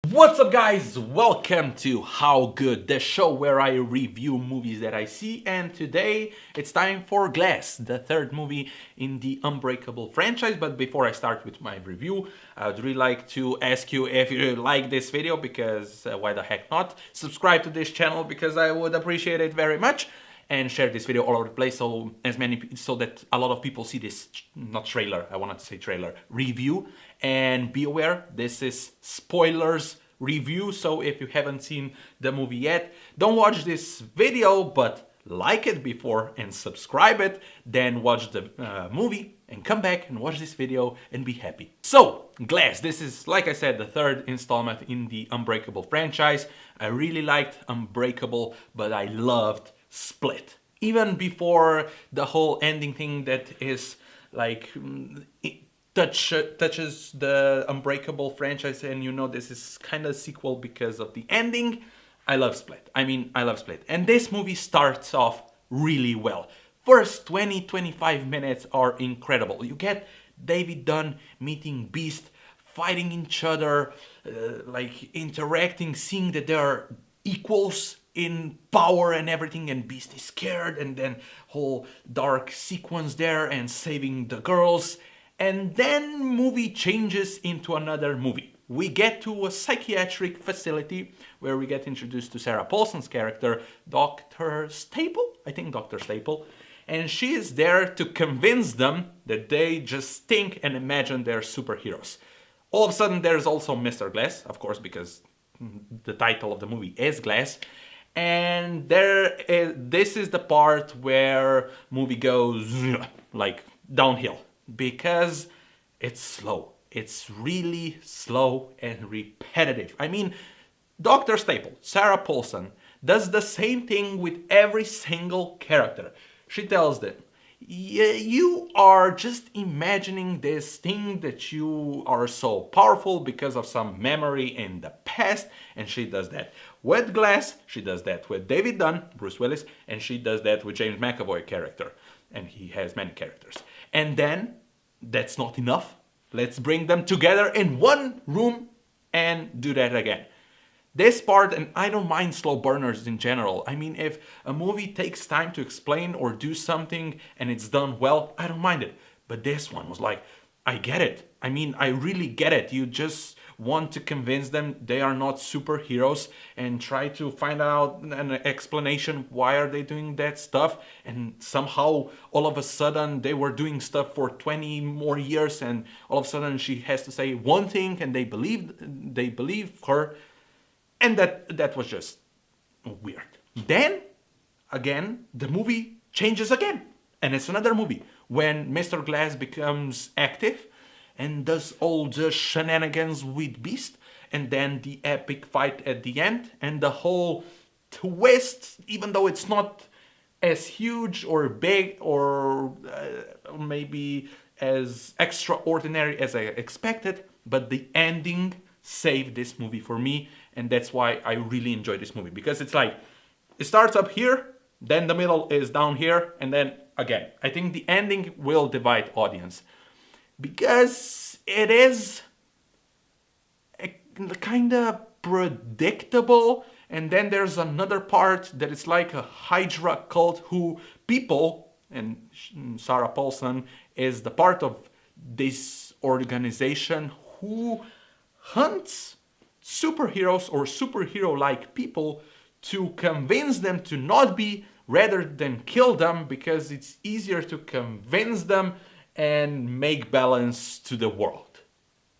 What's up guys, welcome to How Good, the show where I review movies that I see, and today it's time for Glass, the third movie in the Unbreakable franchise. But before I start with my review, I would really like to ask you if you like this video, because why the heck not? Subscribe to this channel because I would appreciate it very much, and share this video all over the place so that a lot of people see this, not trailer, I wanted to say trailer, review. And be aware, this is spoilers review, so if you haven't seen the movie yet, don't watch this video, but like it before and subscribe it, then watch the movie and come back and watch this video and be happy. So, Glass, this is, like I said, the third installment in the Unbreakable franchise. I really liked Unbreakable, but I loved Split. Even before the whole ending thing that is like touches the Unbreakable franchise, and you know this is kind of a sequel because of the ending. I love Split. I love Split. And this movie starts off really well. First 20-25 minutes are incredible. You get David Dunn meeting Beast, fighting each other, like interacting, seeing that they are equals in power and everything, and Beast is scared, and then whole dark sequence there and saving the girls. And then movie changes into another movie. We get to a psychiatric facility where we get introduced to Sarah Paulsen's character, Dr. Staple? I think Dr. Staple. And she is there to convince them that they just think and imagine they're superheroes. All of a sudden there's also Mr. Glass, of course, because the title of the movie is Glass. And this is the part where movie goes like downhill, because it's slow. It's really slow and repetitive. Dr. Staple, Sarah Paulsen, does the same thing with every single character. She tells them, you are just imagining this thing that you are so powerful because of some memory in the past, and she does that with Glass, she does that with David Dunn, Bruce Willis, and she does that with James McAvoy character, and he has many characters. And then, that's not enough, let's bring them together in one room and do that again. This part, and I don't mind slow burners in general. If a movie takes time to explain or do something and it's done well, I don't mind it. But this one was like, I get it. I really get it. You just want to convince them they are not superheroes and try to find out an explanation why are they doing that stuff, and somehow all of a sudden they were doing stuff for 20 more years, and all of a sudden she has to say one thing and they believe her. And that was just weird. Then, again, the movie changes again. And it's another movie when Mr. Glass becomes active and does all the shenanigans with Beast. And then the epic fight at the end. And the whole twist, even though it's not as huge or big or maybe as extraordinary as I expected, but the ending saved this movie for me, and that's why I really enjoy this movie, because it's like it starts up here, then the middle is down here, and then again. I think the ending will divide audience because it is kind of predictable, and then there's another part that is like a Hydra cult who people, and Sarah Paulsen is the part of this organization who hunts superheroes or superhero-like people to convince them to not be, rather than kill them, because it's easier to convince them and make balance to the world,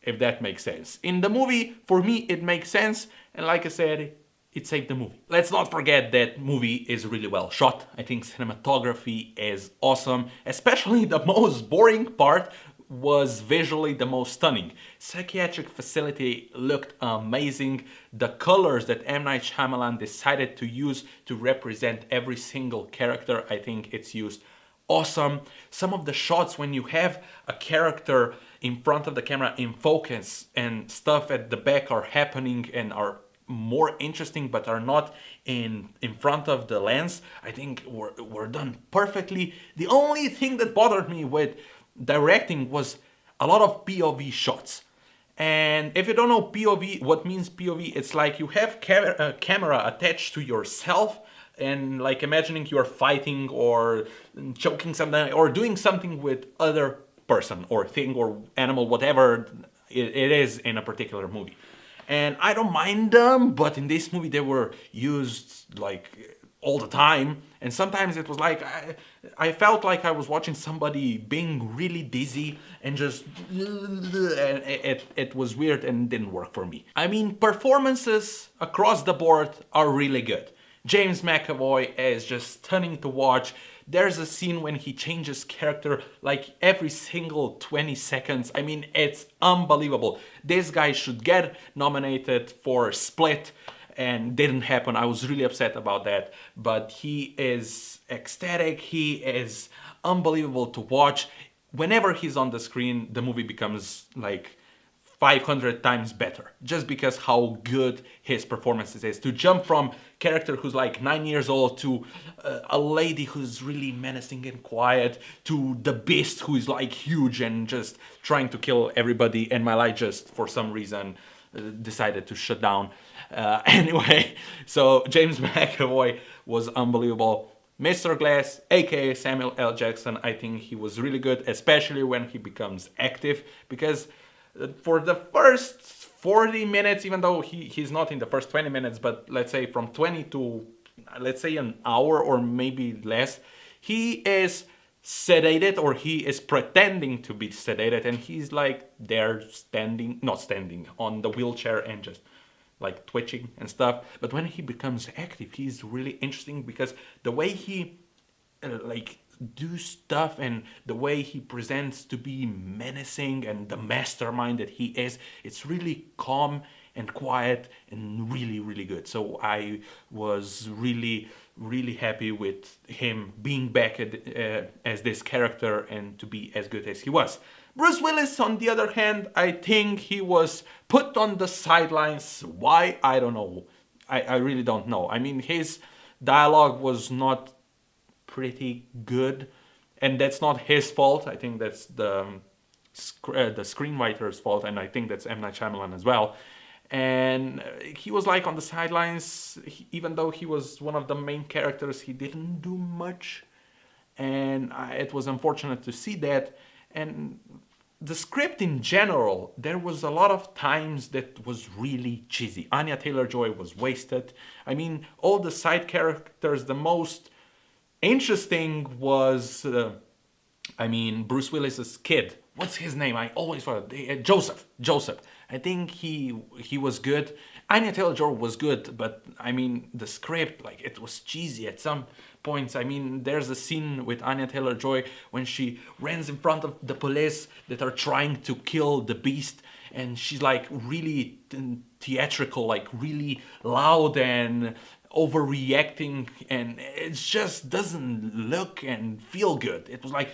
if that makes sense. In the movie, for me, it makes sense, and like I said, it saved the movie. Let's not forget that movie is really well shot. I think cinematography is awesome, especially the most boring part was visually the most stunning. Psychiatric facility looked amazing. The colors that M. Night Shyamalan decided to use to represent every single character, I think it's used awesome. Some of the shots when you have a character in front of the camera in focus and stuff at the back are happening and are more interesting but are not in front of the lens, I think were done perfectly. The only thing that bothered me with directing was a lot of POV shots. And if you don't know POV, what means POV, it's like you have a camera attached to yourself, and like imagining you're fighting or choking something or doing something with other person or thing or animal, whatever it is in a particular movie. And I don't mind them, but in this movie they were used like all the time, and sometimes it was like I felt like I was watching somebody being really dizzy and just and it was weird and didn't work for me. I mean, performances across the board are really good. James McAvoy is just stunning to watch. There's a scene when he changes character like every single 20 seconds. I mean, it's unbelievable. This guy should get nominated for Split, and didn't happen. I was really upset about that. But he is ecstatic. He is unbelievable to watch. Whenever he's on the screen, the movie becomes like 500 times better, just because how good his performances is. To jump from character who's like 9 years old to a lady who's really menacing and quiet, to the beast who is like huge and just trying to kill everybody, and my light just for some reason decided to shut down. Anyway, so James McAvoy was unbelievable. Mr. Glass, aka Samuel L. Jackson, I think he was really good, especially when he becomes active, because for the first 40 minutes, even though he's not in the first 20 minutes, but let's say from 20 to, let's say, an hour or maybe less, he is sedated, or he is pretending to be sedated, and he's like there not standing on the wheelchair and just like twitching and stuff. But when he becomes active, he's really interesting, because the way he like do stuff and the way he presents to be menacing and the mastermind that he is, it's really calm and quiet and really, really good. So I was really, really happy with him being back as this character and to be as good as he was. Bruce Willis, on the other hand, I think he was put on the sidelines. Why? I don't know. I really don't know. I mean, his dialogue was not pretty good, and that's not his fault. I think that's the screenwriter's fault, and I think that's M. Night Shyamalan as well. And he was like on the sidelines, even though he was one of the main characters, he didn't do much, and it was unfortunate to see that. And the script in general, there was a lot of times that was really cheesy. Anya Taylor-Joy was wasted. I mean, all the side characters, the most interesting was, Bruce Willis's kid. What's his name? I always forget. Joseph. I think he was good. Anya Taylor-Joy was good, but I mean, the script, like, it was cheesy at some points. I mean, there's a scene with Anya Taylor-Joy when she runs in front of the police that are trying to kill the beast, and she's like really theatrical, like really loud and overreacting, and it just doesn't look and feel good. It was like,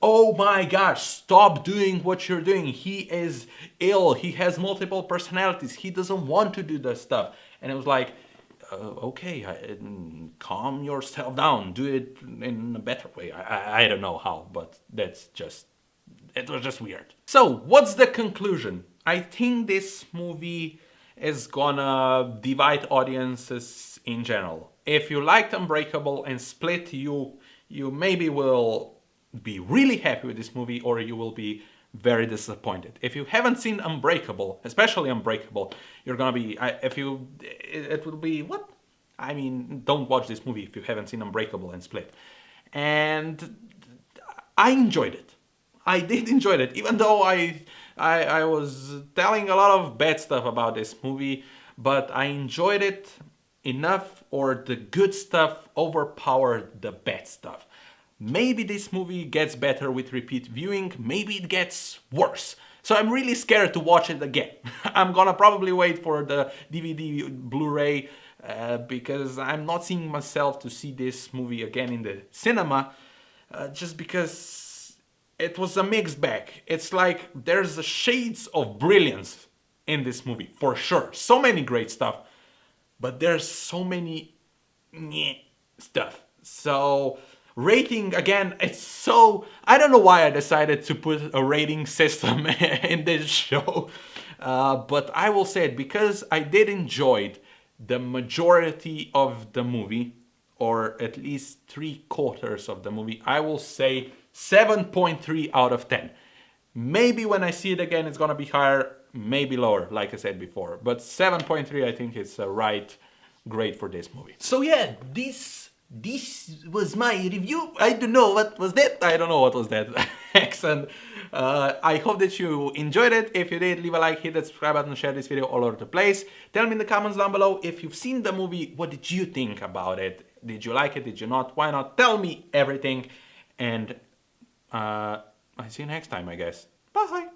oh my gosh, stop doing what you're doing. He is ill. He has multiple personalities. He doesn't want to do this stuff. And it was like, okay, calm yourself down. Do it in a better way. I don't know how, but it was just weird. So, what's the conclusion? I think this movie is gonna divide audiences in general. If you liked Unbreakable and Split, you maybe will be really happy with this movie, or you will be very disappointed. If you haven't seen Unbreakable, especially Unbreakable, you're gonna be, it will be, what? I mean, don't watch this movie if you haven't seen Unbreakable and Split. And I enjoyed it. I did enjoy it, even though I was telling a lot of bad stuff about this movie, but I enjoyed it enough, or the good stuff overpowered the bad stuff. Maybe this movie gets better with repeat viewing, maybe it gets worse. So I'm really scared to watch it again. I'm gonna probably wait for the DVD Blu-ray because I'm not seeing myself to see this movie again in the cinema, just because it was a mixed bag. It's like there's a shades of brilliance in this movie, for sure. So many great stuff, but there's so many stuff. So rating, again, it's so, I don't know why I decided to put a rating system in this show. But I will say it, because I did enjoy the majority of the movie, or at least 3/4 of the movie, I will say 7.3 out of 10. Maybe when I see it again, it's gonna be higher, maybe lower, like I said before. But 7.3, I think it's a right grade for this movie. So yeah, this was my review. I don't know what was that. I don't know what was that accent. I hope that you enjoyed it. If you did, leave a like, hit that subscribe button, share this video all over the place. Tell me in the comments down below if you've seen the movie, what did you think about it? Did you like it? Did you not? Why not? Tell me everything. And I see you next time, I guess. Bye.